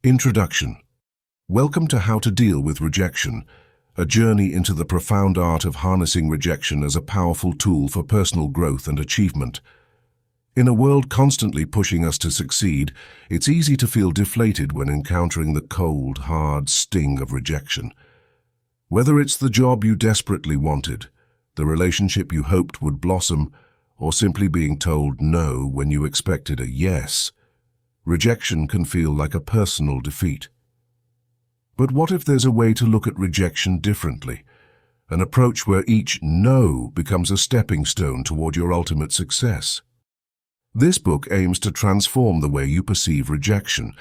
Introduction. Welcome to How to Deal with Rejection, a journey into the profound art of harnessing rejection as a powerful tool for personal growth and achievement. In a world constantly pushing us to succeed, it's easy to feel deflated when encountering the cold, hard sting of rejection. Whether it's the job you desperately wanted, the relationship you hoped would blossom, or simply being told no when you expected a yes, rejection can feel like a personal defeat. But what if there's a way to look at rejection differently? An approach where each no becomes a stepping stone toward your ultimate success. This book aims to transform the way you perceive rejection,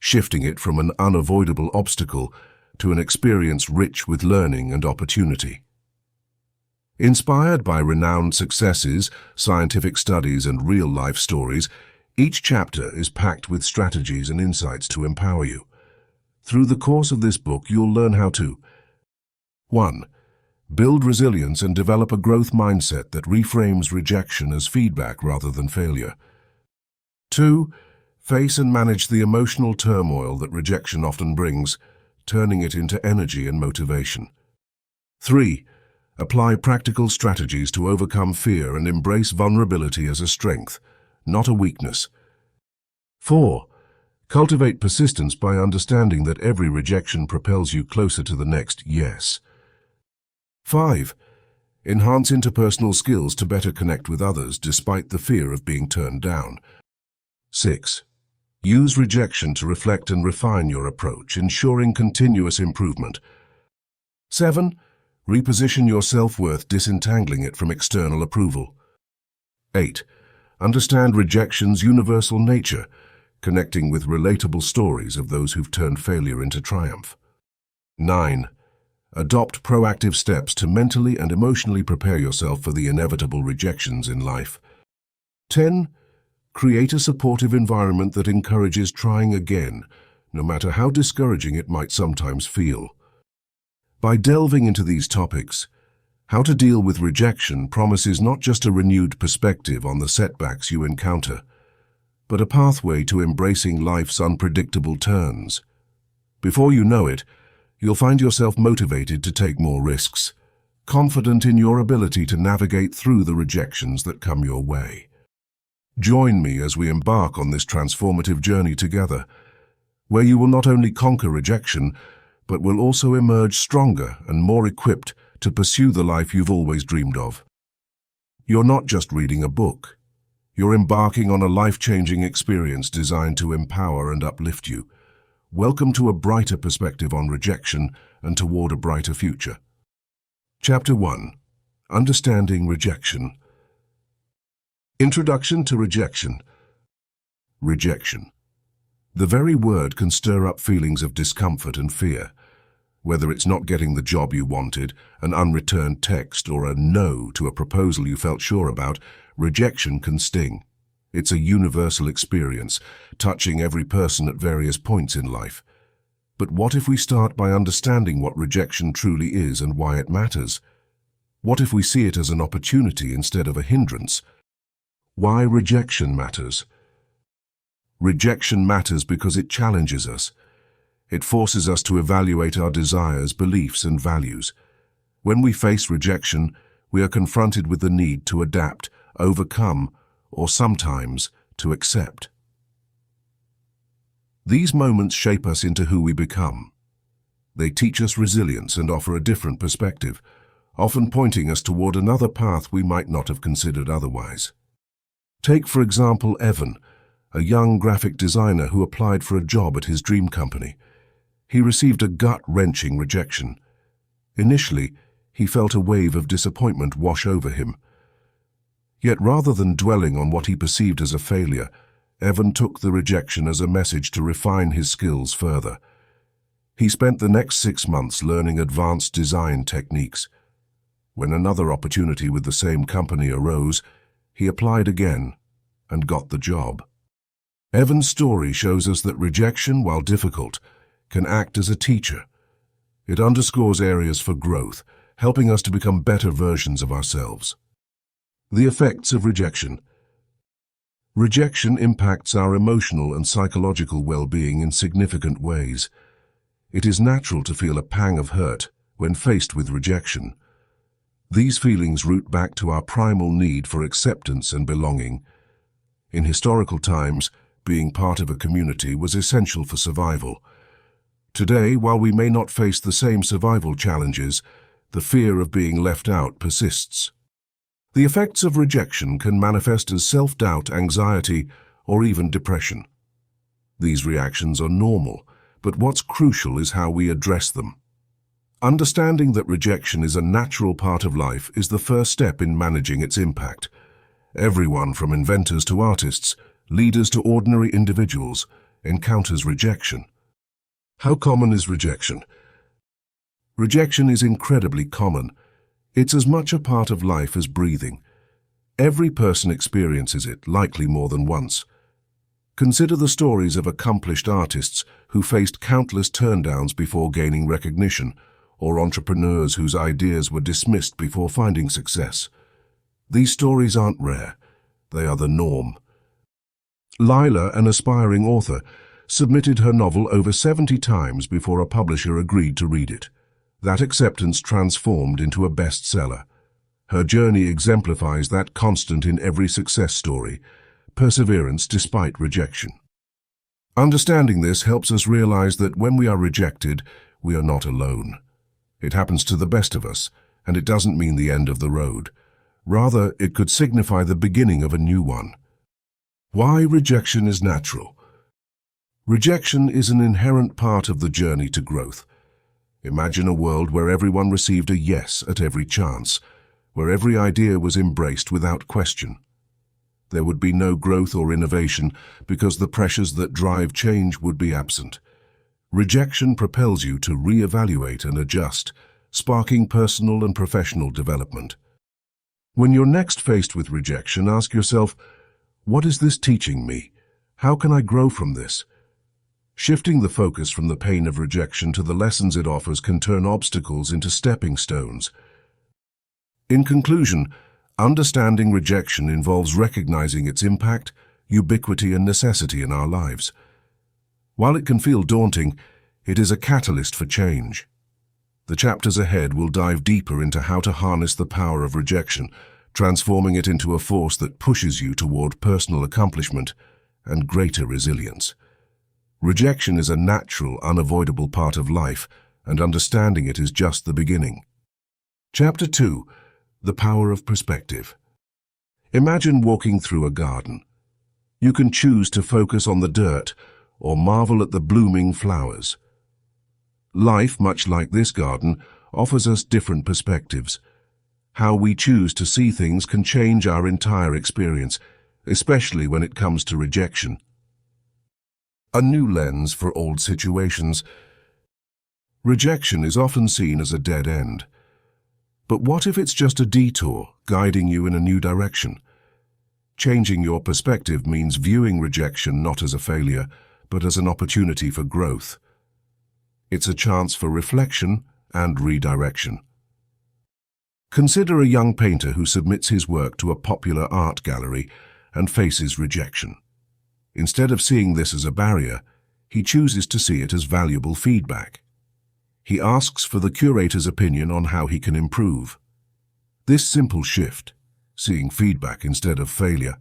shifting it from an unavoidable obstacle to an experience rich with learning and opportunity. Inspired by renowned successes, scientific studies, and real-life stories, each chapter is packed with strategies and insights to empower you. Through the course of this book, you'll learn how to 1. Build resilience and develop a growth mindset that reframes rejection as feedback rather than failure. 2. Face and manage the emotional turmoil that rejection often brings, turning it into energy and motivation. 3. Apply practical strategies to overcome fear and embrace vulnerability as a strength, not a weakness. 4. Cultivate persistence by understanding that every rejection propels you closer to the next yes. 5. Enhance interpersonal skills to better connect with others despite the fear of being turned down. 6. Use rejection to reflect and refine your approach, ensuring continuous improvement. 7. Reposition your self-worth, disentangling it from external approval. 8. Understand rejection's universal nature, connecting with relatable stories of those who've turned failure into triumph. 9. Adopt proactive steps to mentally and emotionally prepare yourself for the inevitable rejections in life. 10. Create a supportive environment that encourages trying again, no matter how discouraging it might sometimes feel. By delving into these topics, How to Deal with Rejection promises not just a renewed perspective on the setbacks you encounter, but a pathway to embracing life's unpredictable turns. Before you know it, you'll find yourself motivated to take more risks, confident in your ability to navigate through the rejections that come your way. Join me as we embark on this transformative journey together, where you will not only conquer rejection, but will also emerge stronger and more equipped to pursue the life you've always dreamed of. You're not just reading a book. You're embarking on a life-changing experience designed to empower and uplift you. Welcome to a brighter perspective on rejection and toward a brighter future. Chapter 1. Understanding Rejection. Introduction to Rejection. Rejection. The very word can stir up feelings of discomfort and fear. Whether it's not getting the job you wanted, an unreturned text, or a no to a proposal you felt sure about, rejection can sting. It's a universal experience, touching every person at various points in life. But what if we start by understanding what rejection truly is and why it matters? What if we see it as an opportunity instead of a hindrance? Why rejection matters? Rejection matters because it challenges us. It forces us to evaluate our desires, beliefs, and values. When we face rejection, we are confronted with the need to adapt, overcome, or sometimes to accept. These moments shape us into who we become. They teach us resilience and offer a different perspective, often pointing us toward another path we might not have considered otherwise. Take, for example, Evan, a young graphic designer who applied for a job at his dream company. He received a gut-wrenching rejection. Initially, he felt a wave of disappointment wash over him. Yet rather than dwelling on what he perceived as a failure, Evan took the rejection as a message to refine his skills further. He spent the next 6 months learning advanced design techniques. When another opportunity with the same company arose, he applied again and got the job. Evan's story shows us that rejection, while difficult, can act as a teacher. It underscores areas for growth, helping us to become better versions of ourselves. The effects of rejection. Rejection impacts our emotional and psychological well-being in significant ways. It is natural to feel a pang of hurt when faced with rejection. These feelings root back to our primal need for acceptance and belonging. In historical times, being part of a community was essential for survival. Today, while we may not face the same survival challenges, the fear of being left out persists. The effects of rejection can manifest as self-doubt, anxiety, or even depression. These reactions are normal, but what's crucial is how we address them. Understanding that rejection is a natural part of life is the first step in managing its impact. Everyone from inventors to artists, leaders to ordinary individuals, encounters rejection. How common is rejection? Rejection is incredibly common. It's as much a part of life as breathing. Every person experiences it, likely more than once. Consider the stories of accomplished artists who faced countless turndowns before gaining recognition, or entrepreneurs whose ideas were dismissed before finding success. These stories aren't rare. They are the norm. Lila, an aspiring author, submitted her novel over 70 times before a publisher agreed to read it. That acceptance transformed into a bestseller. Her journey exemplifies that constant in every success story, perseverance despite rejection. Understanding this helps us realize that when we are rejected, we are not alone. It happens to the best of us, and it doesn't mean the end of the road. Rather, it could signify the beginning of a new one. Why rejection is natural? Rejection is an inherent part of the journey to growth. Imagine a world where everyone received a yes at every chance, where every idea was embraced without question. There would be no growth or innovation because the pressures that drive change would be absent. Rejection propels you to reevaluate and adjust, sparking personal and professional development. When you're next faced with rejection, ask yourself, what is this teaching me? How can I grow from this? Shifting the focus from the pain of rejection to the lessons it offers can turn obstacles into stepping stones. In conclusion, understanding rejection involves recognizing its impact, ubiquity, and necessity in our lives. While it can feel daunting, it is a catalyst for change. The chapters ahead will dive deeper into how to harness the power of rejection, transforming it into a force that pushes you toward personal accomplishment and greater resilience. Rejection is a natural, unavoidable part of life, and understanding it is just the beginning. Chapter 2. The Power of Perspective. Imagine walking through a garden. You can choose to focus on the dirt or marvel at the blooming flowers. Life, much like this garden, offers us different perspectives. How we choose to see things can change our entire experience, especially when it comes to rejection. A new lens for old situations. Rejection is often seen as a dead end. But what if it's just a detour, guiding you in a new direction? Changing your perspective means viewing rejection not as a failure, but as an opportunity for growth. It's a chance for reflection and redirection. Consider a young painter who submits his work to a popular art gallery and faces rejection. Instead of seeing this as a barrier, he chooses to see it as valuable feedback. He asks for the curator's opinion on how he can improve. This simple shift, seeing feedback instead of failure,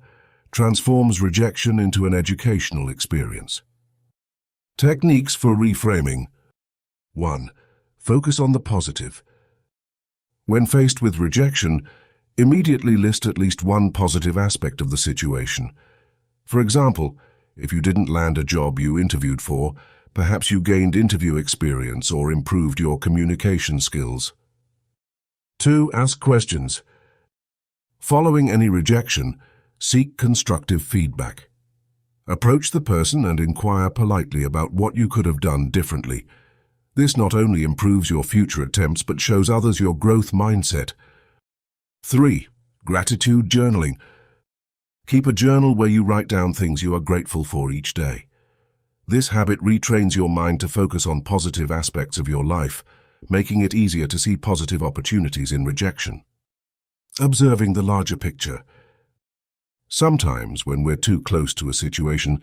transforms rejection into an educational experience. Techniques for reframing. 1. Focus on the positive. When faced with rejection, immediately list at least one positive aspect of the situation. For example, if you didn't land a job you interviewed for, perhaps you gained interview experience or improved your communication skills. 2. Ask questions. Following any rejection, seek constructive feedback. Approach the person and inquire politely about what you could have done differently. This not only improves your future attempts but shows others your growth mindset. 3. Gratitude journaling. Keep a journal where you write down things you are grateful for each day. This habit retrains your mind to focus on positive aspects of your life, making it easier to see positive opportunities in rejection. Observing the larger picture. Sometimes, when we're too close to a situation,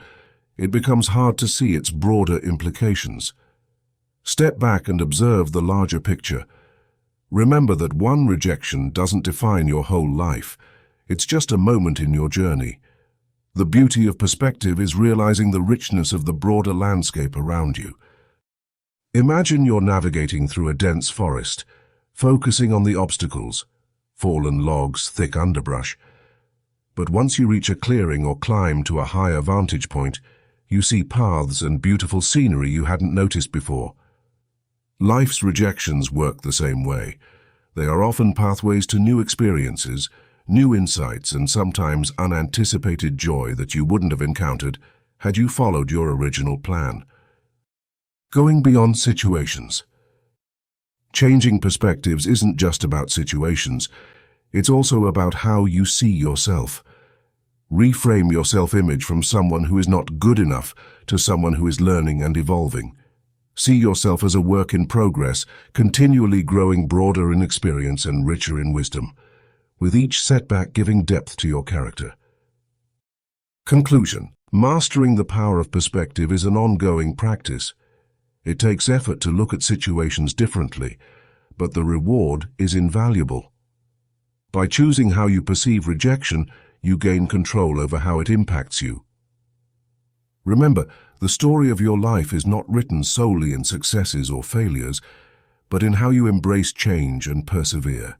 it becomes hard to see its broader implications. Step back and observe the larger picture. Remember that one rejection doesn't define your whole life. It's just a moment in your journey. The beauty of perspective is realizing the richness of the broader landscape around you. Imagine you're navigating through a dense forest, focusing on the obstacles, fallen logs, thick underbrush. But once you reach a clearing or climb to a higher vantage point, you see paths and beautiful scenery you hadn't noticed before. Life's rejections work the same way. They are often pathways to new experiences, new insights, and sometimes unanticipated joy that you wouldn't have encountered had you followed your original plan. Going beyond situations. Changing perspectives isn't just about situations. It's also about how you see yourself. Reframe your self-image from someone who is not good enough to someone who is learning and evolving. See yourself as a work in progress, continually growing broader in experience and richer in wisdom, with each setback giving depth to your character. Conclusion. Mastering the power of perspective is an ongoing practice. It takes effort to look at situations differently, but the reward is invaluable. By choosing how you perceive rejection, you gain control over how it impacts you. Remember, the story of your life is not written solely in successes or failures, but in how you embrace change and persevere.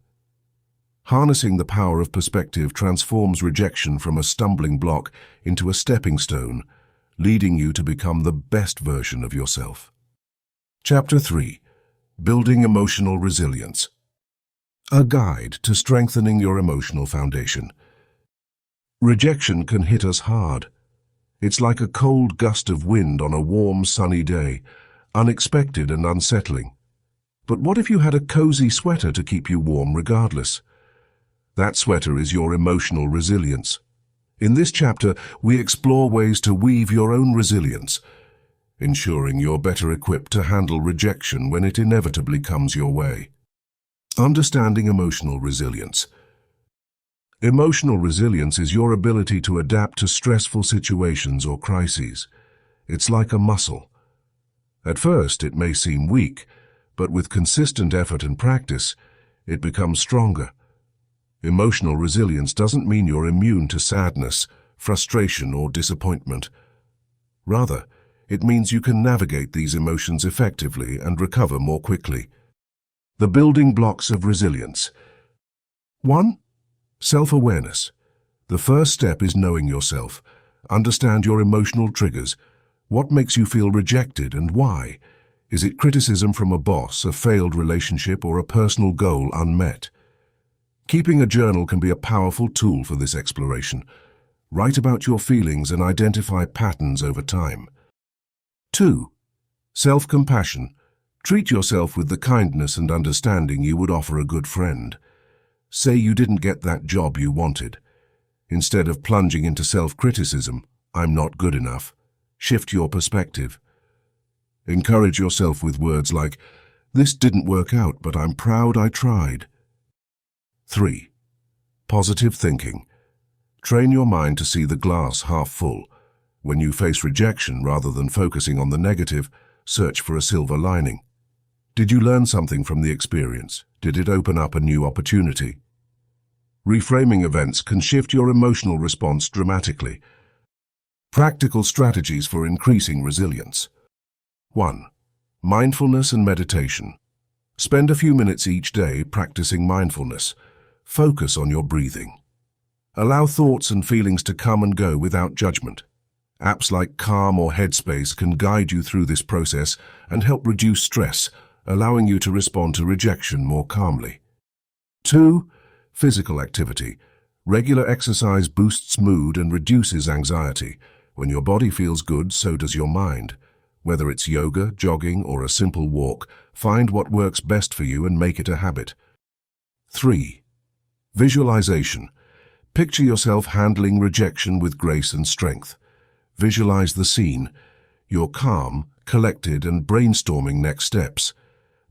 Harnessing the power of perspective transforms rejection from a stumbling block into a stepping stone, leading you to become the best version of yourself. Chapter 3. Building Emotional Resilience. A guide to strengthening your emotional foundation. Rejection can hit us hard. It's like a cold gust of wind on a warm, sunny day, unexpected and unsettling. But what if you had a cozy sweater to keep you warm regardless? That sweater is your emotional resilience. In this chapter, we explore ways to weave your own resilience, ensuring you're better equipped to handle rejection when it inevitably comes your way. Understanding emotional resilience. Emotional resilience is your ability to adapt to stressful situations or crises. It's like a muscle. At first, it may seem weak, but with consistent effort and practice, it becomes stronger. Emotional resilience doesn't mean you're immune to sadness, frustration, or disappointment. Rather, it means you can navigate these emotions effectively and recover more quickly. The building blocks of resilience. 1. Self-awareness. The first step is knowing yourself. Understand your emotional triggers. What makes you feel rejected and why? Is it criticism from a boss, a failed relationship, or a personal goal unmet? Keeping a journal can be a powerful tool for this exploration. Write about your feelings and identify patterns over time. 2. Self-compassion. Treat yourself with the kindness and understanding you would offer a good friend. Say you didn't get that job you wanted. Instead of plunging into self-criticism, I'm not good enough, shift your perspective. Encourage yourself with words like, this didn't work out, but I'm proud I tried. 3. Positive thinking. Train your mind to see the glass half full. When you face rejection, rather than focusing on the negative, search for a silver lining. Did you learn something from the experience? Did it open up a new opportunity? Reframing events can shift your emotional response dramatically. Practical strategies for increasing resilience. 1. Mindfulness and meditation. Spend a few minutes each day practicing mindfulness. Focus on your breathing. Allow thoughts and feelings to come and go without judgment. Apps like Calm or Headspace can guide you through this process and help reduce stress, allowing you to respond to rejection more calmly. 2. Physical activity. Regular exercise boosts mood and reduces anxiety. When your body feels good, so does your mind. Whether it's yoga, jogging, or a simple walk, find what works best for you and make it a habit. 3. Visualization. Picture yourself handling rejection with grace and strength. Visualize the scene. You're calm, collected, and brainstorming next steps.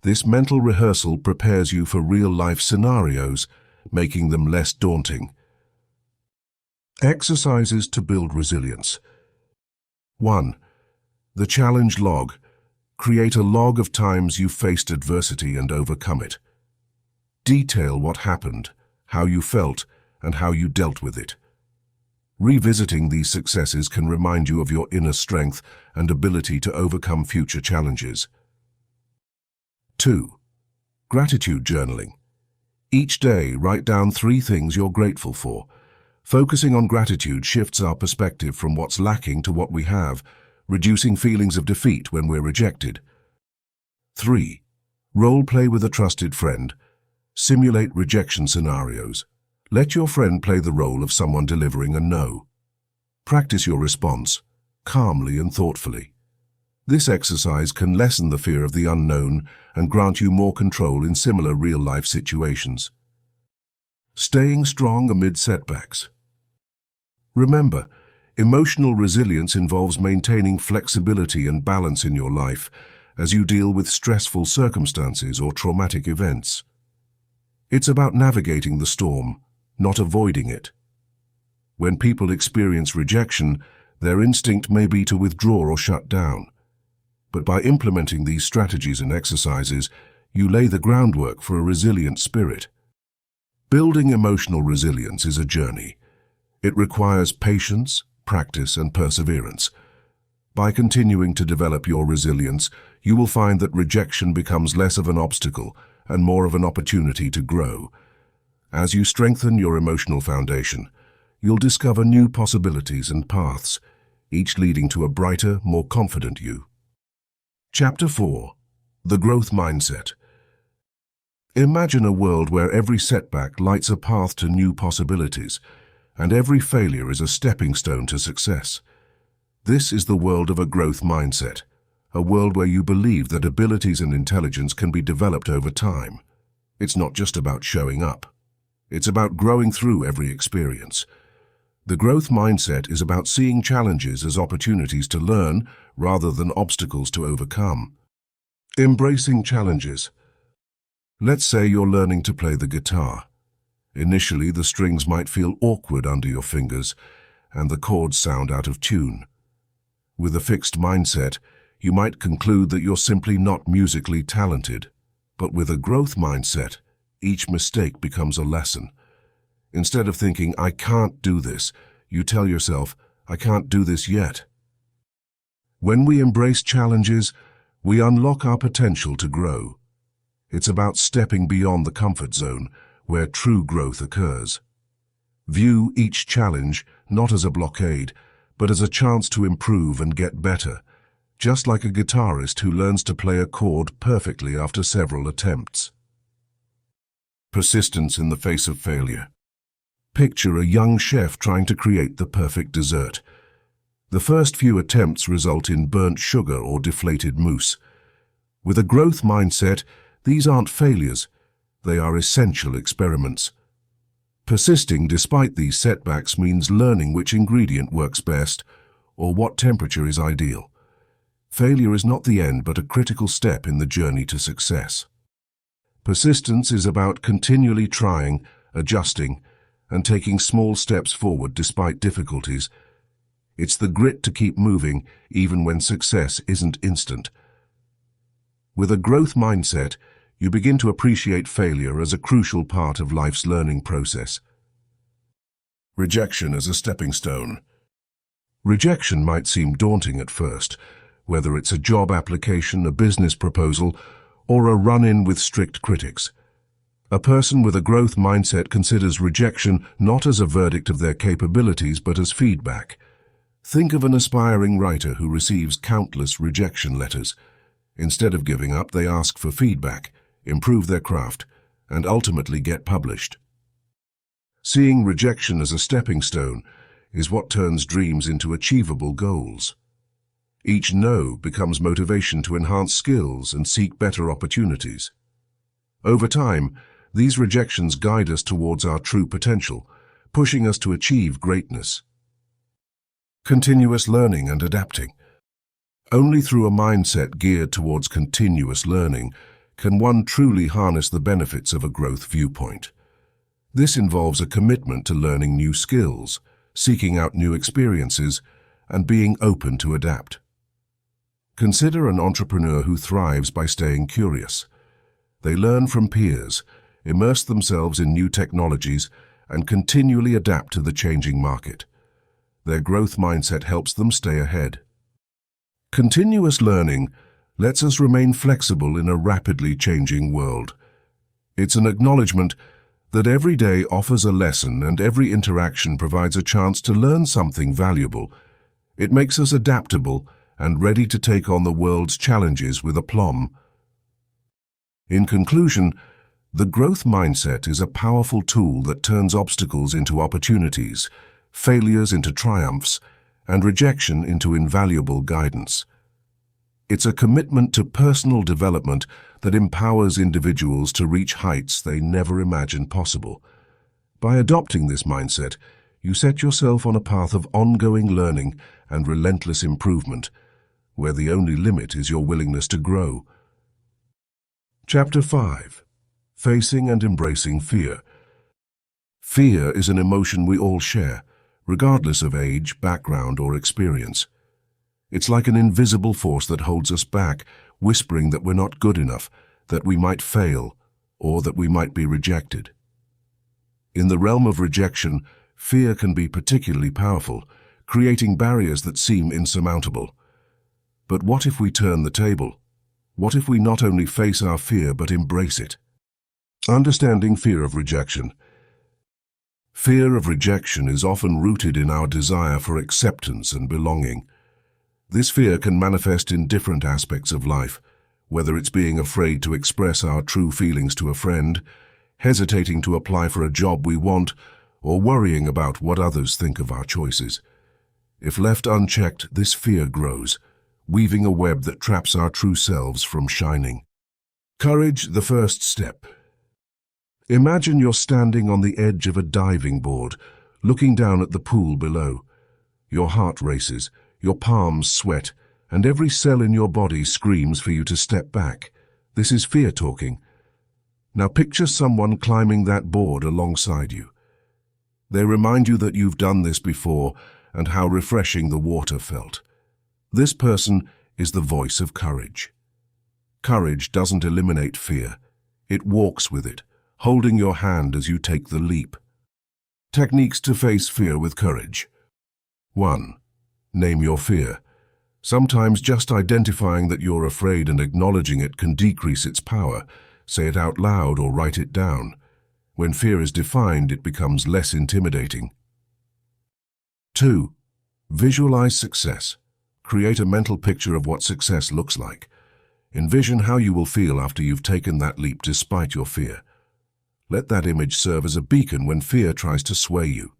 This mental rehearsal prepares you for real-life scenarios, making them less daunting. Exercises to build resilience. 1. The challenge log. Create a log of times you faced adversity and overcome it. Detail what happened, how you felt, and how you dealt with it. Revisiting these successes can remind you of your inner strength and ability to overcome future challenges. 2. Gratitude journaling. Each day, write down 3 things you're grateful for. Focusing on gratitude shifts our perspective from what's lacking to what we have, reducing feelings of defeat when we're rejected. 3. Role play with a trusted friend. Simulate rejection scenarios. Let your friend play the role of someone delivering a no. Practice your response, calmly and thoughtfully. This exercise can lessen the fear of the unknown and grant you more control in similar real-life situations. Staying strong amid setbacks. Remember, emotional resilience involves maintaining flexibility and balance in your life as you deal with stressful circumstances or traumatic events. It's about navigating the storm, not avoiding it. When people experience rejection, their instinct may be to withdraw or shut down. But by implementing these strategies and exercises, you lay the groundwork for a resilient spirit. Building emotional resilience is a journey. It requires patience, practice, and perseverance. By continuing to develop your resilience, you will find that rejection becomes less of an obstacle and more of an opportunity to grow. As you strengthen your emotional foundation, you'll discover new possibilities and paths, each leading to a brighter, more confident you. Chapter 4. The Growth Mindset. Imagine a world where every setback lights a path to new possibilities, and every failure is a stepping stone to success. This is the world of a growth mindset, a world where you believe that abilities and intelligence can be developed over time. It's not just about showing up. It's about growing through every experience. The growth mindset is about seeing challenges as opportunities to learn rather than obstacles to overcome. Embracing challenges. Let's say you're learning to play the guitar. Initially, the strings might feel awkward under your fingers, and the chords sound out of tune. With a fixed mindset, you might conclude that you're simply not musically talented. But with a growth mindset, each mistake becomes a lesson. Instead of thinking, "I can't do this," you tell yourself, "I can't do this yet." When we embrace challenges, we unlock our potential to grow. It's about stepping beyond the comfort zone, where true growth occurs. View each challenge not as a blockade, but as a chance to improve and get better, just like a guitarist who learns to play a chord perfectly after several attempts. Persistence in the face of failure. Picture a young chef trying to create the perfect dessert. The first few attempts result in burnt sugar or deflated mousse. With a growth mindset, these aren't failures. They are essential experiments. Persisting despite these setbacks means learning which ingredient works best or what temperature is ideal. Failure is not the end, but a critical step in the journey to success. Persistence is about continually trying, adjusting, and taking small steps forward despite difficulties. It's the grit to keep moving even when success isn't instant. With a growth mindset, you begin to appreciate failure as a crucial part of life's learning process. Rejection as a stepping stone. Rejection might seem daunting at first, whether it's a job application, a business proposal, or a run-in with strict critics. A person with a growth mindset considers rejection not as a verdict of their capabilities, but as feedback. Think of an aspiring writer who receives countless rejection letters. Instead of giving up, they ask for feedback, improve their craft, and ultimately get published. Seeing rejection as a stepping stone is what turns dreams into achievable goals. Each no becomes motivation to enhance skills and seek better opportunities. Over time, these rejections guide us towards our true potential, pushing us to achieve greatness. Continuous learning and adapting. Only through a mindset geared towards continuous learning can one truly harness the benefits of a growth viewpoint. This involves a commitment to learning new skills, seeking out new experiences, and being open to adapt. Consider an entrepreneur who thrives by staying curious. They learn from peers, immerse themselves in new technologies, and continually adapt to the changing market. Their growth mindset helps them stay ahead. Continuous learning lets us remain flexible in a rapidly changing world. It's an acknowledgement that every day offers a lesson and every interaction provides a chance to learn something valuable. It makes us adaptable and ready to take on the world's challenges with aplomb. In conclusion, the growth mindset is a powerful tool that turns obstacles into opportunities, failures into triumphs, and rejection into invaluable guidance. It's a commitment to personal development that empowers individuals to reach heights they never imagined possible. By adopting this mindset, you set yourself on a path of ongoing learning and relentless improvement, where the only limit is your willingness to grow. Chapter 5. Facing and Embracing Fear. Fear is an emotion we all share, regardless of age, background, or experience. It's like an invisible force that holds us back, whispering that we're not good enough, that we might fail, or that we might be rejected. In the realm of rejection, fear can be particularly powerful, creating barriers that seem insurmountable. But what if we turn the table? What if we not only face our fear but embrace it? Understanding fear of rejection. Fear of rejection is often rooted in our desire for acceptance and belonging. This fear can manifest in different aspects of life, whether it's being afraid to express our true feelings to a friend, hesitating to apply for a job we want, or worrying about what others think of our choices. If left unchecked, this fear grows, weaving a web that traps our true selves from shining. Courage, the first step. Imagine you're standing on the edge of a diving board, looking down at the pool below. Your heart races, your palms sweat, and every cell in your body screams for you to step back. This is fear talking. Now picture someone climbing that board alongside you. They remind you that you've done this before and how refreshing the water felt. This person is the voice of courage. Courage doesn't eliminate fear. It walks with it, holding your hand as you take the leap. Techniques to face fear with courage. 1. Name your fear. Sometimes just identifying that you're afraid and acknowledging it can decrease its power. Say it out loud or write it down. When fear is defined, it becomes less intimidating. 2. Visualize success. Create a mental picture of what success looks like. Envision how you will feel after you've taken that leap despite your fear. Let that image serve as a beacon when fear tries to sway you.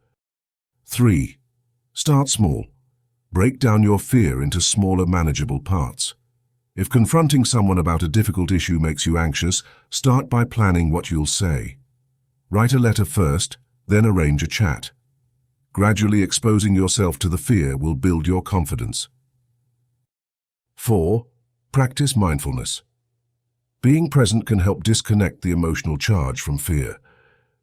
3. Start small. Break down your fear into smaller, manageable parts. If confronting someone about a difficult issue makes you anxious, start by planning what you'll say. Write a letter first, then arrange a chat. Gradually exposing yourself to the fear will build your confidence. 4. Practice mindfulness. Being present can help disconnect the emotional charge from fear.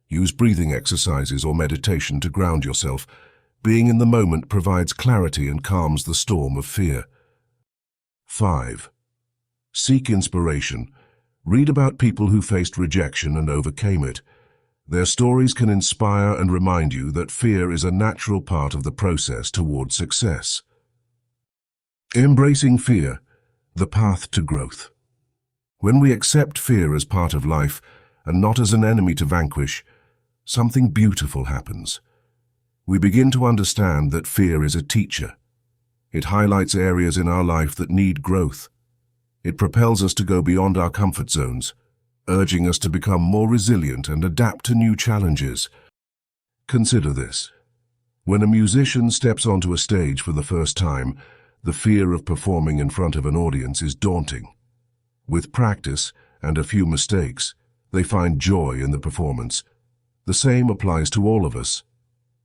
Use breathing exercises or meditation to ground yourself. Being in the moment provides clarity and calms the storm of fear. 5. Seek inspiration. Read about people who faced rejection and overcame it. Their stories can inspire and remind you that fear is a natural part of the process toward success. Embracing fear, the path to growth. When we accept fear as part of life and not as an enemy to vanquish, something beautiful happens. We begin to understand that fear is a teacher. It highlights areas in our life that need growth. It propels us to go beyond our comfort zones, urging us to become more resilient and adapt to new challenges. Consider this. When a musician steps onto a stage for the first time, the fear of performing in front of an audience is daunting. With practice and a few mistakes, they find joy in the performance. The same applies to all of us.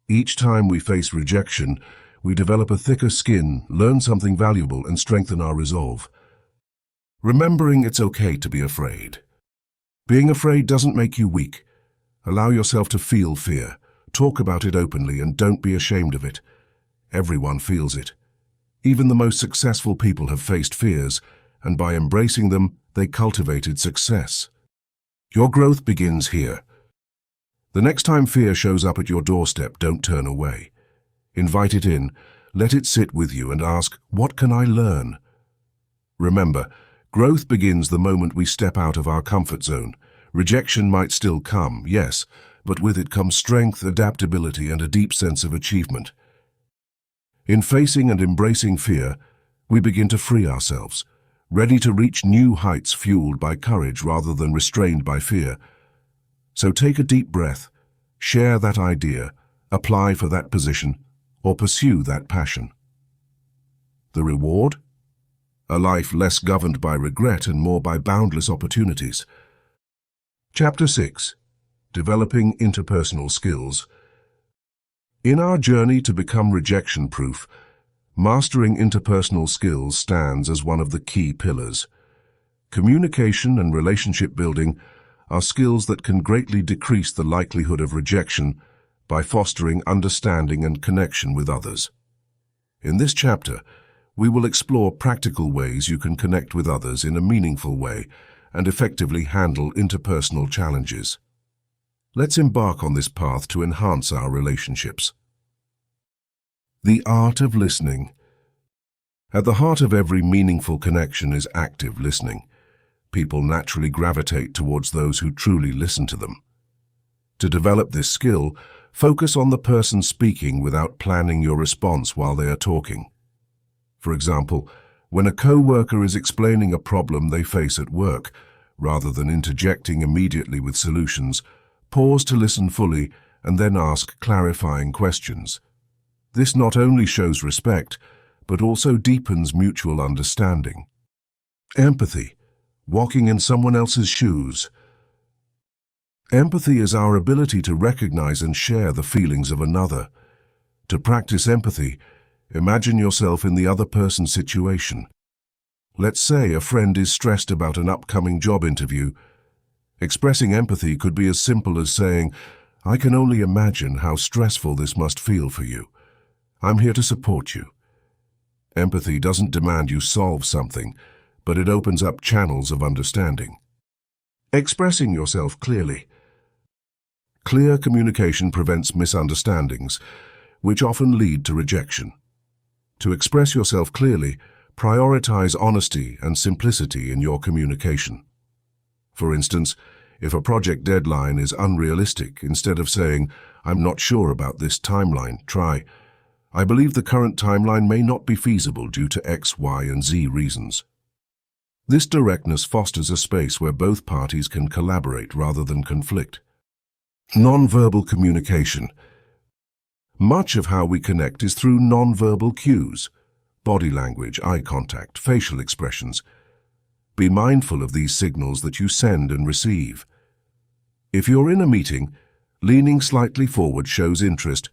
Each time we face rejection, we develop a thicker skin, learn something valuable, and strengthen our resolve. Remembering it's okay to be afraid. Being afraid doesn't make you weak. Allow yourself to feel fear, Talk about it openly and don't be ashamed of it. Everyone feels it. Even the most successful people have faced fears, and by embracing them, they cultivated success. Your growth begins here. The next time fear shows up at your doorstep, don't turn away. Invite it in, let it sit with you and ask, what can I learn? Remember, growth begins the moment we step out of our comfort zone. Rejection might still come, yes, but with it comes strength, adaptability, and a deep sense of achievement. In facing and embracing fear, we begin to free ourselves, ready to reach new heights fueled by courage rather than restrained by fear. So take a deep breath, share that idea, apply for that position, or pursue that passion. The reward? A life less governed by regret and more by boundless opportunities. Chapter 6. Developing Interpersonal Skills. In our journey to become rejection-proof, mastering interpersonal skills stands as one of the key pillars. Communication and relationship building are skills that can greatly decrease the likelihood of rejection by fostering understanding and connection with others. In this chapter, we will explore practical ways you can connect with others in a meaningful way and effectively handle interpersonal challenges. Let's embark on this path to enhance our relationships. The art of listening. At the heart of every meaningful connection is active listening. People naturally gravitate towards those who truly listen to them. To develop this skill, focus on the person speaking without planning your response while they are talking. For example, when a co-worker is explaining a problem they face at work, rather than interjecting immediately with solutions, pause to listen fully and then ask clarifying questions. This not only shows respect, but also deepens mutual understanding. Empathy. Walking in someone else's shoes. Empathy is our ability to recognize and share the feelings of another. To practice empathy, imagine yourself in the other person's situation. Let's say a friend is stressed about an upcoming job interview. Expressing empathy could be as simple as saying, "I can only imagine how stressful this must feel for you. I'm here to support you." Empathy doesn't demand you solve something, but it opens up channels of understanding. Expressing yourself clearly. Clear communication prevents misunderstandings, which often lead to rejection. To express yourself clearly, prioritize honesty and simplicity in your communication. For instance, if a project deadline is unrealistic, instead of saying, "I'm not sure about this timeline," try, "I believe the current timeline may not be feasible due to X, Y, and Z reasons." This directness fosters a space where both parties can collaborate rather than conflict. Nonverbal communication. Much of how we connect is through nonverbal cues: body language, eye contact, facial expressions. Be mindful of these signals that you send and receive. If you're in a meeting, leaning slightly forward shows interest,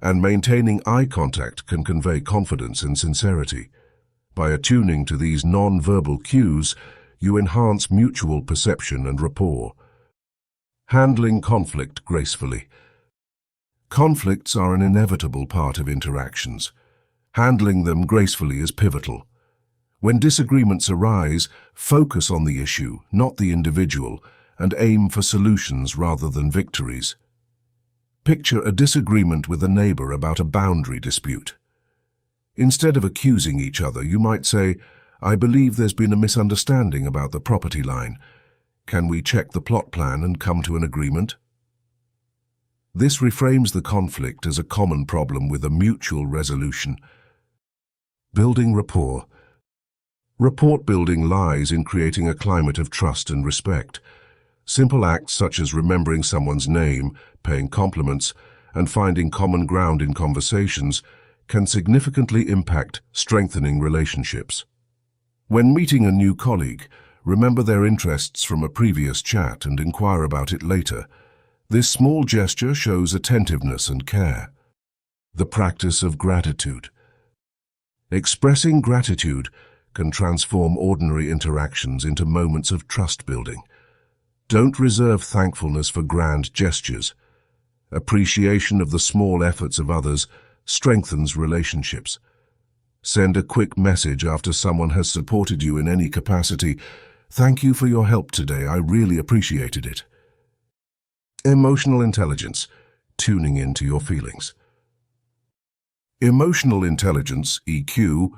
and maintaining eye contact can convey confidence and sincerity. By attuning to these non-verbal cues, you enhance mutual perception and rapport. Handling conflict gracefully. Conflicts are an inevitable part of interactions. Handling them gracefully is pivotal. When disagreements arise, focus on the issue, not the individual, and aim for solutions rather than victories. Picture a disagreement with a neighbor about a boundary dispute. Instead of accusing each other, you might say, "I believe there's been a misunderstanding about the property line. Can we check the plot plan and come to an agreement?" This reframes the conflict as a common problem with a mutual resolution. Building rapport. Rapport building lies in creating a climate of trust and respect. Simple acts such as remembering someone's name, paying compliments, and finding common ground in conversations can significantly impact strengthening relationships. When meeting a new colleague, remember their interests from a previous chat and inquire about it later. This small gesture shows attentiveness and care. The practice of gratitude. Expressing gratitude can transform ordinary interactions into moments of trust building. Don't reserve thankfulness for grand gestures. Appreciation of the small efforts of others strengthens relationships. Send a quick message after someone has supported you in any capacity. Thank you for your help today. I really appreciated it. Emotional intelligence, tuning into your feelings. Emotional intelligence, EQ,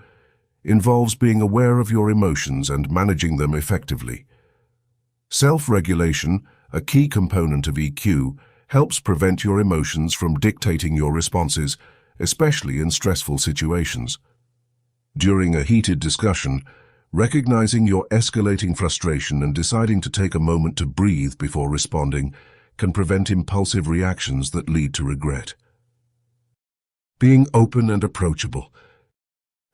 involves being aware of your emotions and managing them effectively. Self-regulation, a key component of EQ, helps prevent your emotions from dictating your responses, especially in stressful situations. During a heated discussion, recognizing your escalating frustration and deciding to take a moment to breathe before responding can prevent impulsive reactions that lead to regret. Being open and approachable.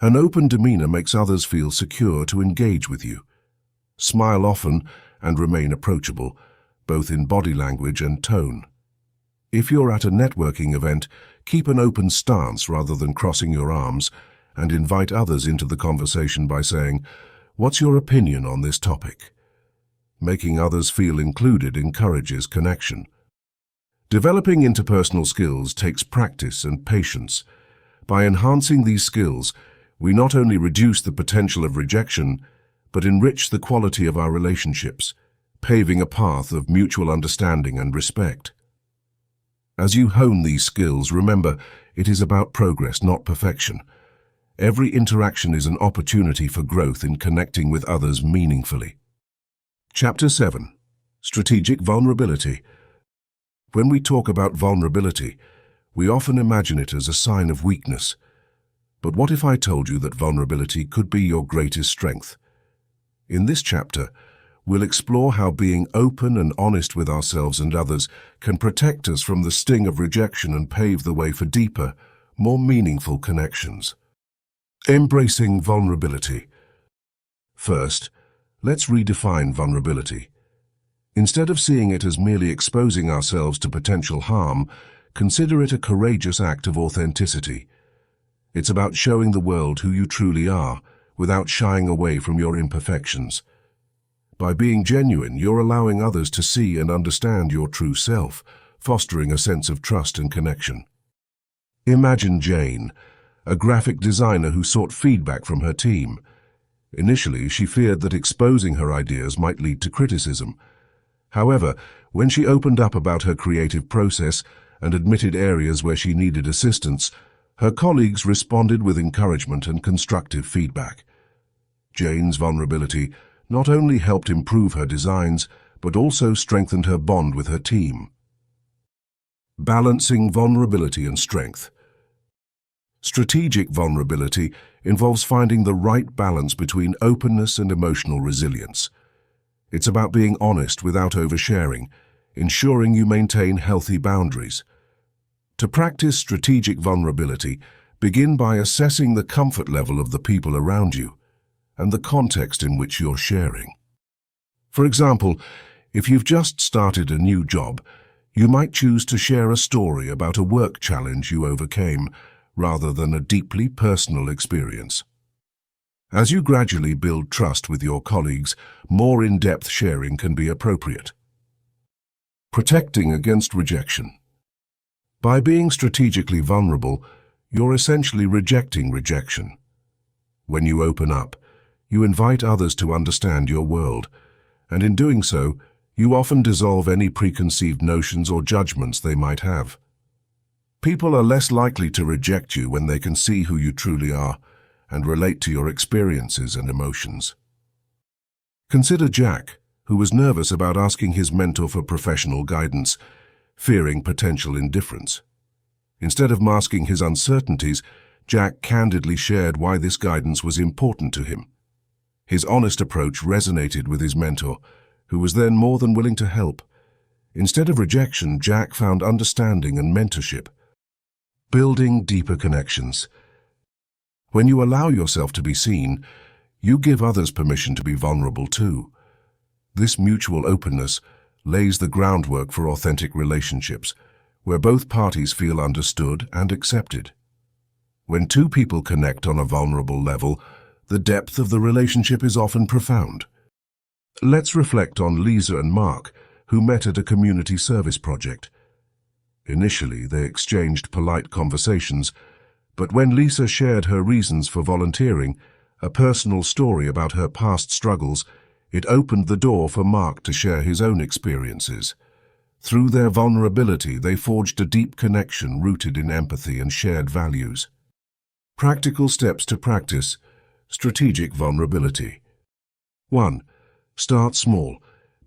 An open demeanor makes others feel secure to engage with you. Smile often and remain approachable, both in body language and tone. If you're at a networking event, keep an open stance rather than crossing your arms, and invite others into the conversation by saying, "What's your opinion on this topic?" Making others feel included encourages connection. Developing interpersonal skills takes practice and patience. By enhancing these skills, we not only reduce the potential of rejection, but enrich the quality of our relationships, paving a path of mutual understanding and respect. As you hone these skills, remember, it is about progress, not perfection. Every interaction is an opportunity for growth in connecting with others meaningfully. Chapter 7. Strategic Vulnerability. When we talk about vulnerability, we often imagine it as a sign of weakness. But what if I told you that vulnerability could be your greatest strength? In this chapter, we'll explore how being open and honest with ourselves and others can protect us from the sting of rejection and pave the way for deeper, more meaningful connections. Embracing vulnerability. First, let's redefine vulnerability. Instead of seeing it as merely exposing ourselves to potential harm, consider it a courageous act of authenticity. It's about showing the world who you truly are, without shying away from your imperfections. By being genuine, you're allowing others to see and understand your true self, fostering a sense of trust and connection. Imagine Jane, a graphic designer who sought feedback from her team. Initially, she feared that exposing her ideas might lead to criticism. However, when she opened up about her creative process and admitted areas where she needed assistance, her colleagues responded with encouragement and constructive feedback. Jane's vulnerability not only helped improve her designs, but also strengthened her bond with her team. Balancing vulnerability and strength. Strategic vulnerability involves finding the right balance between openness and emotional resilience. It's about being honest without oversharing, ensuring you maintain healthy boundaries. To practice strategic vulnerability, begin by assessing the comfort level of the people around you and the context in which you're sharing. For example, if you've just started a new job, you might choose to share a story about a work challenge you overcame, rather than a deeply personal experience. As you gradually build trust with your colleagues, more in-depth sharing can be appropriate. Protecting against rejection. By being strategically vulnerable, you're essentially rejecting rejection. When you open up, you invite others to understand your world, and in doing so, you often dissolve any preconceived notions or judgments they might have. People are less likely to reject you when they can see who you truly are and relate to your experiences and emotions. Consider Jack, who was nervous about asking his mentor for professional guidance, fearing potential indifference. Instead of masking his uncertainties, Jack candidly shared why this guidance was important to him. His honest approach resonated with his mentor, who was then more than willing to help. Instead of rejection, Jack found understanding and mentorship. Building deeper connections. When you allow yourself to be seen, you give others permission to be vulnerable too. This mutual openness lays the groundwork for authentic relationships, where both parties feel understood and accepted. When two people connect on a vulnerable level, the depth of the relationship is often profound. Let's reflect on Lisa and Mark, who met at a community service project. Initially, they exchanged polite conversations, but when Lisa shared her reasons for volunteering, a personal story about her past struggles, it opened the door for Mark to share his own experiences. Through their vulnerability, they forged a deep connection rooted in empathy and shared values. Practical steps to practice strategic vulnerability. 1. Start small.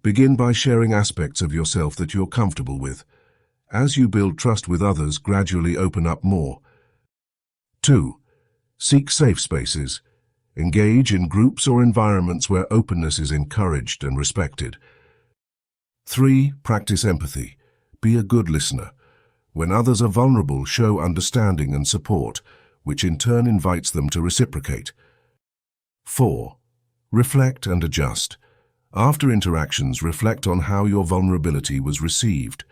Begin by sharing aspects of yourself that you're comfortable with. As you build trust with others, gradually open up more. 2. Seek safe spaces. Engage in groups or environments where openness is encouraged and respected. 3. Practice empathy. Be a good listener. When others are vulnerable, show understanding and support, which in turn invites them to reciprocate. 4. Reflect and adjust. After interactions, reflect on how your vulnerability was received.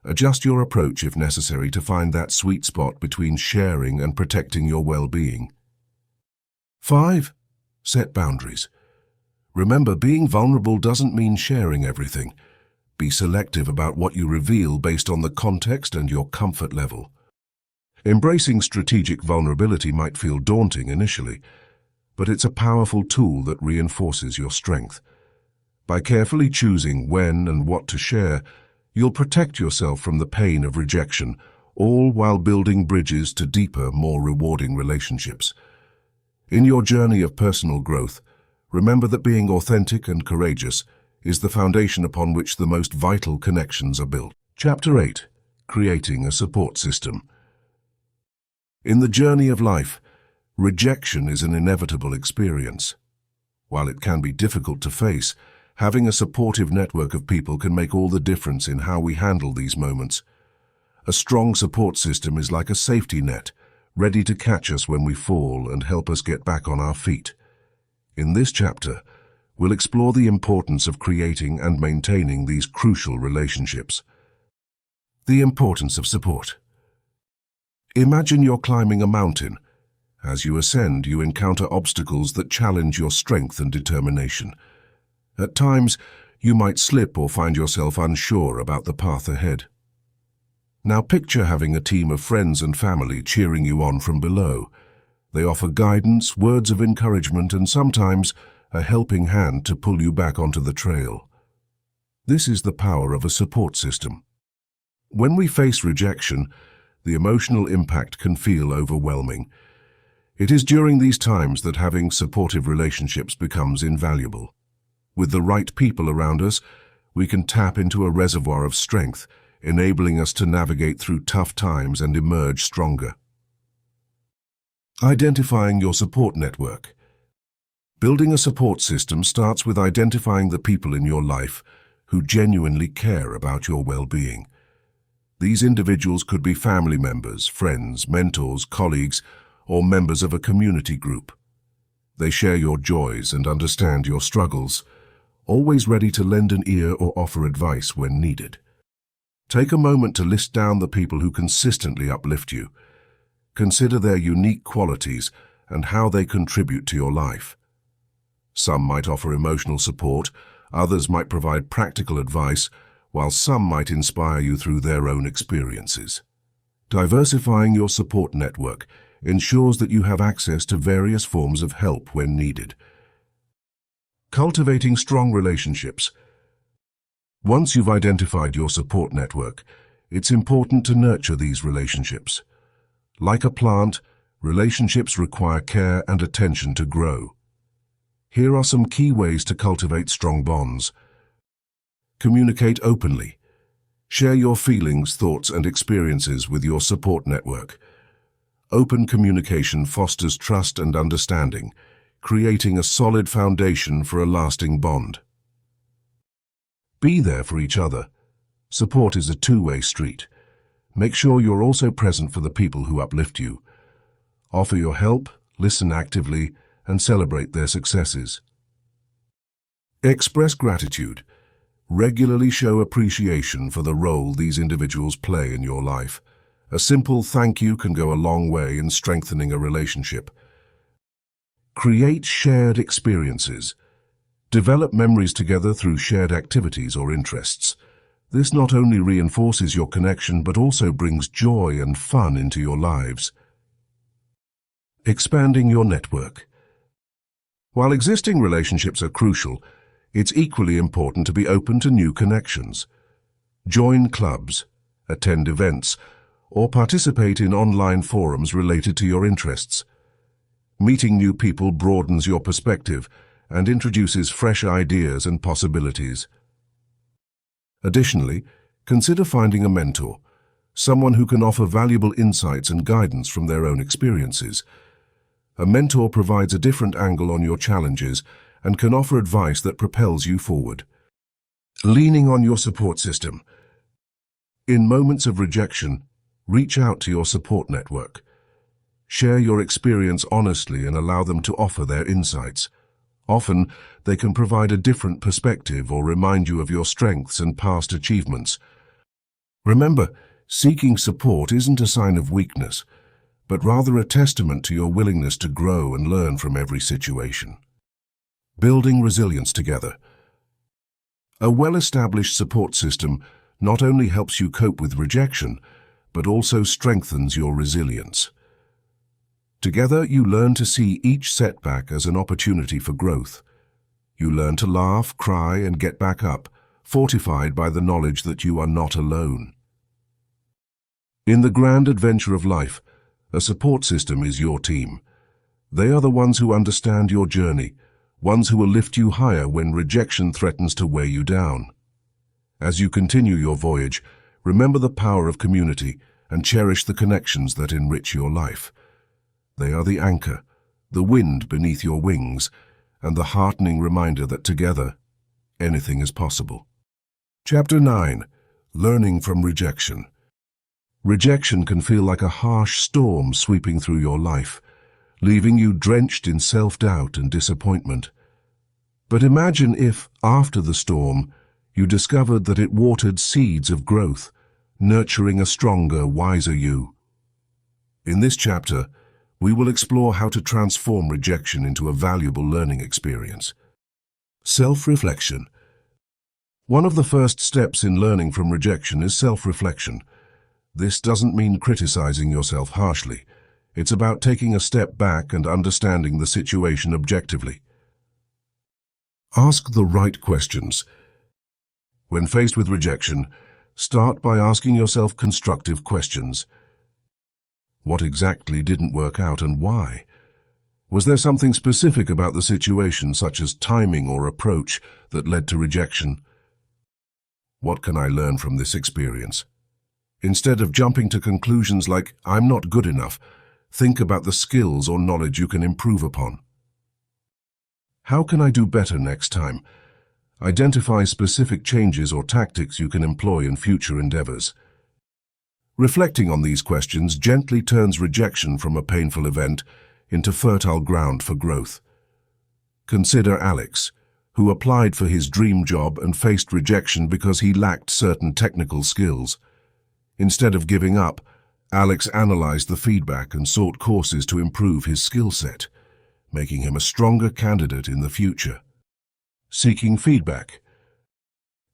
Adjust your approach if necessary to find that sweet spot between sharing and protecting your well-being. 5. Set boundaries. Remember, being vulnerable doesn't mean sharing everything. Be selective about what you reveal based on the context and your comfort level. Embracing strategic vulnerability might feel daunting initially, but it's a powerful tool that reinforces your strength. By carefully choosing when and what to share, you'll protect yourself from the pain of rejection, all while building bridges to deeper, more rewarding relationships. In your journey of personal growth, remember that being authentic and courageous is the foundation upon which the most vital connections are built. Chapter 8. Creating a support system. In the journey of life, rejection is an inevitable experience. While it can be difficult to face, having a supportive network of people can make all the difference in how we handle these moments. A strong support system is like a safety net, ready to catch us when we fall and help us get back on our feet. In this chapter, we'll explore the importance of creating and maintaining these crucial relationships. The importance of support. Imagine you're climbing a mountain. As you ascend, you encounter obstacles that challenge your strength and determination. At times, you might slip or find yourself unsure about the path ahead. Now picture having a team of friends and family cheering you on from below. They offer guidance, words of encouragement, and sometimes a helping hand to pull you back onto the trail. This is the power of a support system. When we face rejection, the emotional impact can feel overwhelming. It is during these times that having supportive relationships becomes invaluable. With the right people around us, we can tap into a reservoir of strength, enabling us to navigate through tough times and emerge stronger. Identifying your support network. Building a support system starts with identifying the people in your life who genuinely care about your well-being. These individuals could be family members, friends, mentors, colleagues, or members of a community group. They share your joys and understand your struggles, always ready to lend an ear or offer advice when needed. Take a moment to list down the people who consistently uplift you. Consider their unique qualities and how they contribute to your life. Some might offer emotional support, others might provide practical advice, while some might inspire you through their own experiences. Diversifying your support network ensures that you have access to various forms of help when needed. Cultivating strong relationships. Once you've identified your support network, it's important to nurture these relationships. Like a plant, relationships require care and attention to grow. Here are some key ways to cultivate strong bonds. Communicate openly. Share your feelings, thoughts, and experiences with your support network. Open communication fosters trust and understanding, creating a solid foundation for a lasting bond. Be there for each other. Support is a two-way street. Make sure you're also present for the people who uplift you. Offer your help, listen actively, and celebrate their successes. Express gratitude. Regularly show appreciation for the role these individuals play in your life. A simple thank you can go a long way in strengthening a relationship. Create shared experiences. Develop memories together through shared activities or interests. This not only reinforces your connection but also brings joy and fun into your lives. Expanding your network. While existing relationships are crucial, it's equally important to be open to new connections. Join clubs, attend events, or participate in online forums related to your interests. Meeting new people broadens your perspective and introduces fresh ideas and possibilities. Additionally, consider finding a mentor, someone who can offer valuable insights and guidance from their own experiences. A mentor provides a different angle on your challenges and can offer advice that propels you forward. Leaning on your support system. In moments of rejection, reach out to your support network. Share your experience honestly and allow them to offer their insights. Often, they can provide a different perspective or remind you of your strengths and past achievements. Remember, seeking support isn't a sign of weakness, but rather a testament to your willingness to grow and learn from every situation. Building resilience together. A well-established support system not only helps you cope with rejection, but also strengthens your resilience. Together, you learn to see each setback as an opportunity for growth. You learn to laugh, cry, and get back up, fortified by the knowledge that you are not alone. In the grand adventure of life, a support system is your team. They are the ones who understand your journey, ones who will lift you higher when rejection threatens to weigh you down. As you continue your voyage, remember the power of community and cherish the connections that enrich your life. They are the anchor, the wind beneath your wings, and the heartening reminder that together, anything is possible. Chapter 9. Learning from Rejection. Rejection can feel like a harsh storm sweeping through your life, leaving you drenched in self-doubt and disappointment. But imagine if, after the storm, you discovered that it watered seeds of growth, nurturing a stronger, wiser you. In this chapter, we will explore how to transform rejection into a valuable learning experience. Self-reflection. One of the first steps in learning from rejection is self-reflection. This doesn't mean criticizing yourself harshly. It's about taking a step back and understanding the situation objectively. Ask the right questions. When faced with rejection, start by asking yourself constructive questions. What exactly didn't work out and why? Was there something specific about the situation, such as timing or approach, that led to rejection? What can I learn from this experience? Instead of jumping to conclusions like, "I'm not good enough," think about the skills or knowledge you can improve upon. How can I do better next time? Identify specific changes or tactics you can employ in future endeavors. Reflecting on these questions gently turns rejection from a painful event into fertile ground for growth. Consider Alex, who applied for his dream job and faced rejection because he lacked certain technical skills. Instead of giving up, Alex analyzed the feedback and sought courses to improve his skill set, making him a stronger candidate in the future. Seeking feedback.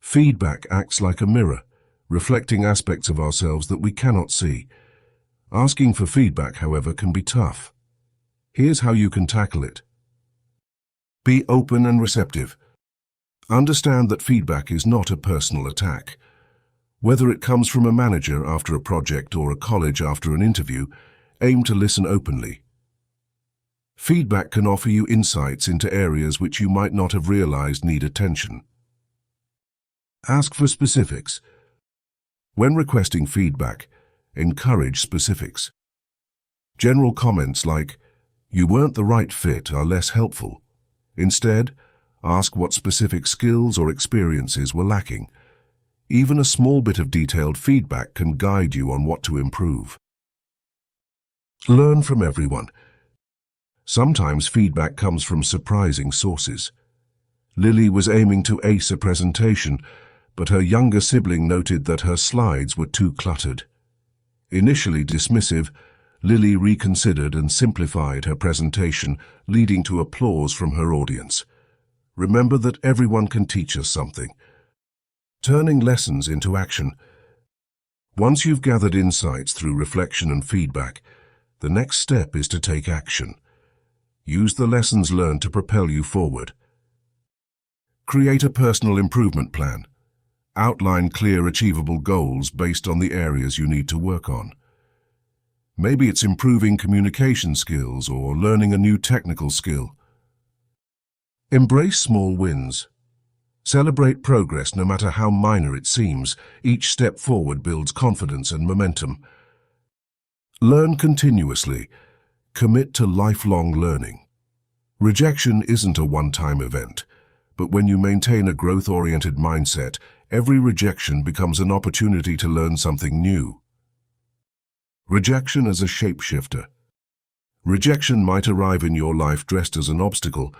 Feedback acts like a mirror, reflecting aspects of ourselves that we cannot see. Asking for feedback, however, can be tough. Here's how you can tackle it. Be open and receptive. Understand that feedback is not a personal attack. Whether it comes from a manager after a project or a college after an interview, aim to listen openly. Feedback can offer you insights into areas which you might not have realized need attention. Ask for specifics. When requesting feedback, encourage specifics. General comments like, "You weren't the right fit," are less helpful. Instead, ask what specific skills or experiences were lacking. Even a small bit of detailed feedback can guide you on what to improve. Learn from everyone. Sometimes feedback comes from surprising sources. Lily was aiming to ace a presentation, but her younger sibling noted that her slides were too cluttered. Initially dismissive, Lily reconsidered and simplified her presentation, leading to applause from her audience. Remember that everyone can teach us something. Turning lessons into action. Once you've gathered insights through reflection and feedback, the next step is to take action. Use the lessons learned to propel you forward. Create a personal improvement plan. Outline clear, achievable goals based on the areas you need to work on. Maybe it's improving communication skills or learning a new technical skill. Embrace small wins. Celebrate progress no matter how minor it seems. Each step forward builds confidence and momentum. Learn continuously. Commit to lifelong learning. Rejection isn't a one-time event, but when you maintain a growth-oriented mindset, every rejection becomes an opportunity to learn something new. Rejection as a shapeshifter. Rejection might arrive in your life dressed as an obstacle,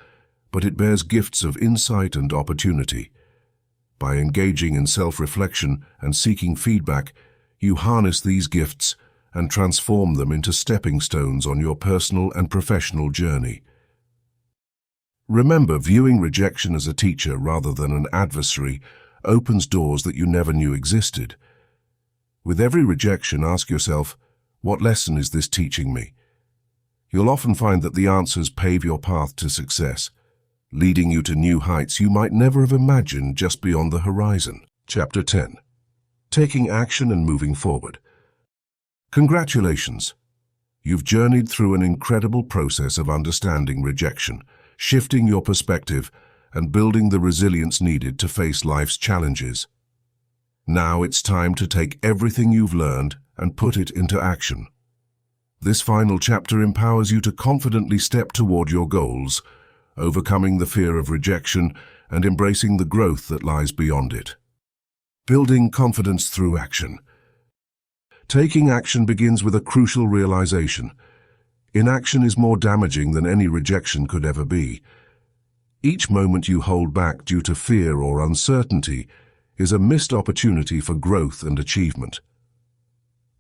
but it bears gifts of insight and opportunity. By engaging in self-reflection and seeking feedback, you harness these gifts and transform them into stepping stones on your personal and professional journey. Remember, viewing rejection as a teacher rather than an adversary opens doors that you never knew existed. With every rejection, ask yourself, what lesson is this teaching me? You'll often find that the answers pave your path to success, leading you to new heights you might never have imagined just beyond the horizon. Chapter 10. Taking action and moving forward. Congratulations! You've journeyed through an incredible process of understanding rejection, shifting your perspective, and building the resilience needed to face life's challenges. Now it's time to take everything you've learned and put it into action. This final chapter empowers you to confidently step toward your goals, overcoming the fear of rejection and embracing the growth that lies beyond it. Building confidence through action. Taking action begins with a crucial realization. Inaction is more damaging than any rejection could ever be. Each moment you hold back due to fear or uncertainty is a missed opportunity for growth and achievement.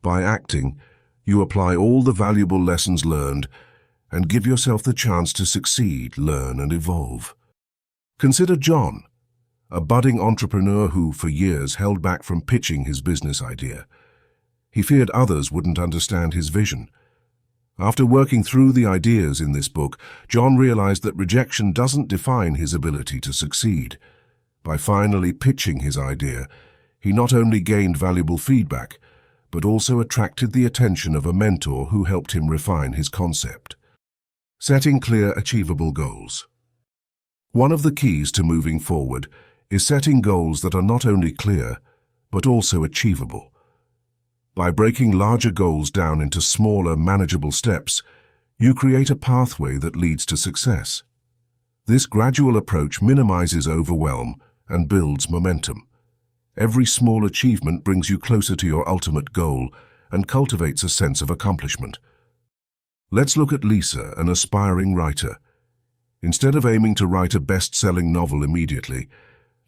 By acting, you apply all the valuable lessons learned and give yourself the chance to succeed, learn, and evolve. Consider John, a budding entrepreneur who, for years, held back from pitching his business idea. He feared others wouldn't understand his vision. After working through the ideas in this book, John realized that rejection doesn't define his ability to succeed. By finally pitching his idea, he not only gained valuable feedback, but also attracted the attention of a mentor who helped him refine his concept. Setting clear, achievable goals. One of the keys to moving forward is setting goals that are not only clear, but also achievable. By breaking larger goals down into smaller, manageable steps, you create a pathway that leads to success. This gradual approach minimizes overwhelm and builds momentum. Every small achievement brings you closer to your ultimate goal and cultivates a sense of accomplishment. Let's look at Lisa, an aspiring writer. Instead of aiming to write a best-selling novel immediately,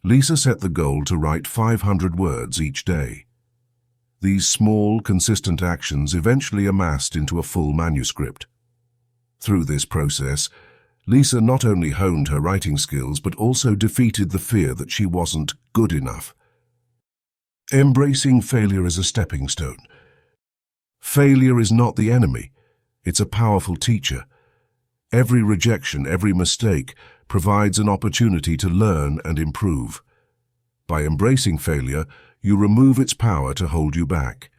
Lisa set the goal to write 500 words each day. These small, consistent actions eventually amassed into a full manuscript. Through this process, Lisa not only honed her writing skills but also defeated the fear that she wasn't good enough. Embracing failure as a stepping stone. Failure is not the enemy. It's a powerful teacher. Every rejection, every mistake provides an opportunity to learn and improve. By embracing failure, you remove its power to hold you back.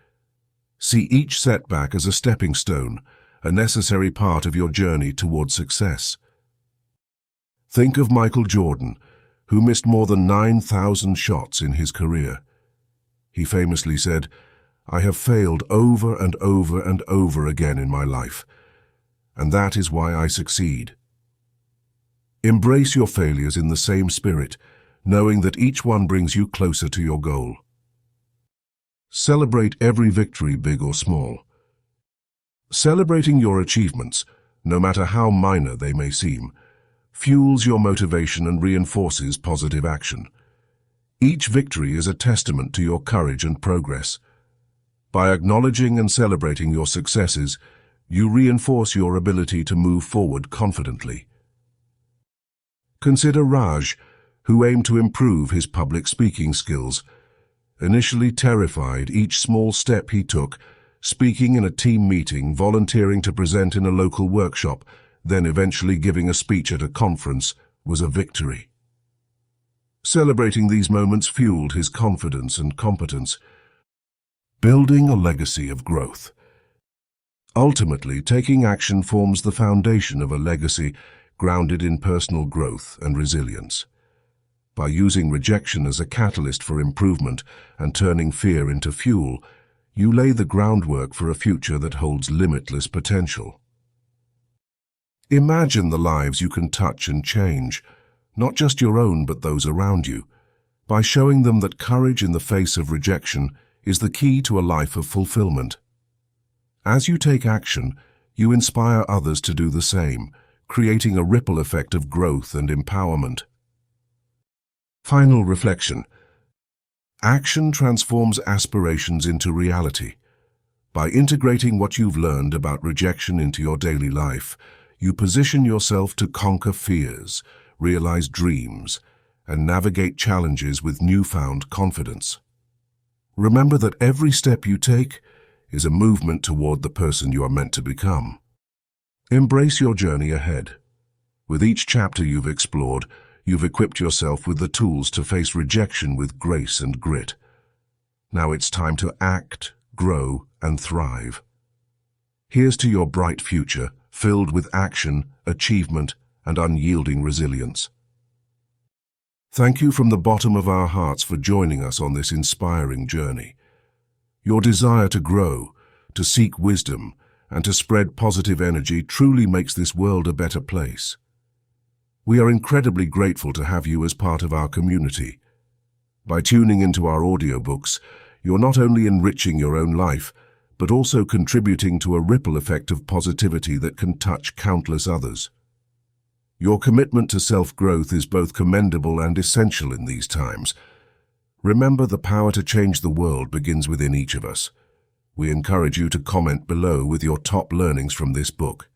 See each setback as a stepping stone, a necessary part of your journey toward success. Think of Michael Jordan, who missed more than 9,000 shots in his career. He famously said, "I have failed over and over and over again in my life, and that is why I succeed." Embrace your failures in the same spirit, knowing that each one brings you closer to your goal. Celebrate every victory, big or small. Celebrating your achievements, no matter how minor they may seem, fuels your motivation and reinforces positive action. Each victory is a testament to your courage and progress. By acknowledging and celebrating your successes, you reinforce your ability to move forward confidently. Consider Raj, who aimed to improve his public speaking skills. Initially terrified, each small step he took, speaking in a team meeting, volunteering to present in a local workshop, then eventually giving a speech at a conference, was a victory. Celebrating these moments fueled his confidence and competence. Building a legacy of growth. Ultimately, taking action forms the foundation of a legacy grounded in personal growth and resilience. By using rejection as a catalyst for improvement and turning fear into fuel, you lay the groundwork for a future that holds limitless potential. Imagine the lives you can touch and change, not just your own but those around you, by showing them that courage in the face of rejection is the key to a life of fulfillment. As you take action, you inspire others to do the same, creating a ripple effect of growth and empowerment. Final reflection. Action transforms aspirations into reality. By integrating what you've learned about rejection into your daily life, you position yourself to conquer fears, realize dreams, and navigate challenges with newfound confidence. Remember that every step you take is a movement toward the person you are meant to become. Embrace your journey ahead. With each chapter you've explored, you've equipped yourself with the tools to face rejection with grace and grit. Now it's time to act, grow, and thrive. Here's to your bright future, filled with action, achievement, and unyielding resilience. Thank you from the bottom of our hearts for joining us on this inspiring journey. Your desire to grow, to seek wisdom, and to spread positive energy truly makes this world a better place. We are incredibly grateful to have you as part of our community. By tuning into our audiobooks, you're not only enriching your own life, but also contributing to a ripple effect of positivity that can touch countless others. Your commitment to self-growth is both commendable and essential in these times. Remember, the power to change the world begins within each of us. We encourage you to comment below with your top learnings from this book.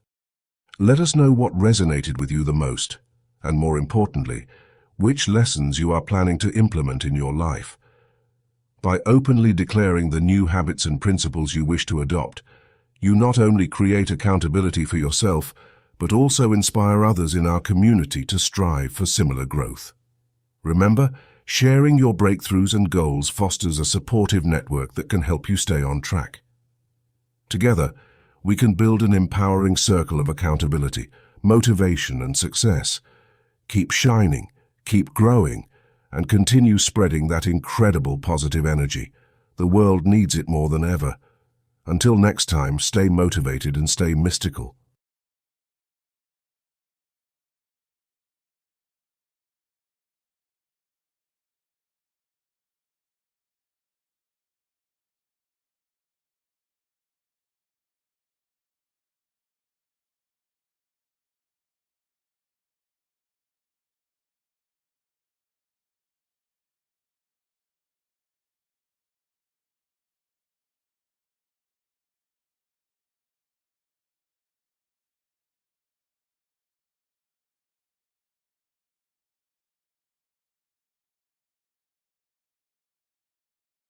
Let us know what resonated with you the most, and more importantly, which lessons you are planning to implement in your life. By openly declaring the new habits and principles you wish to adopt, you not only create accountability for yourself, but also inspire others in our community to strive for similar growth. Remember, sharing your breakthroughs and goals fosters a supportive network that can help you stay on track. Together, we can build an empowering circle of accountability, motivation, and success. Keep shining, keep growing, and continue spreading that incredible positive energy. The world needs it more than ever. Until next time, stay motivated and stay mystical.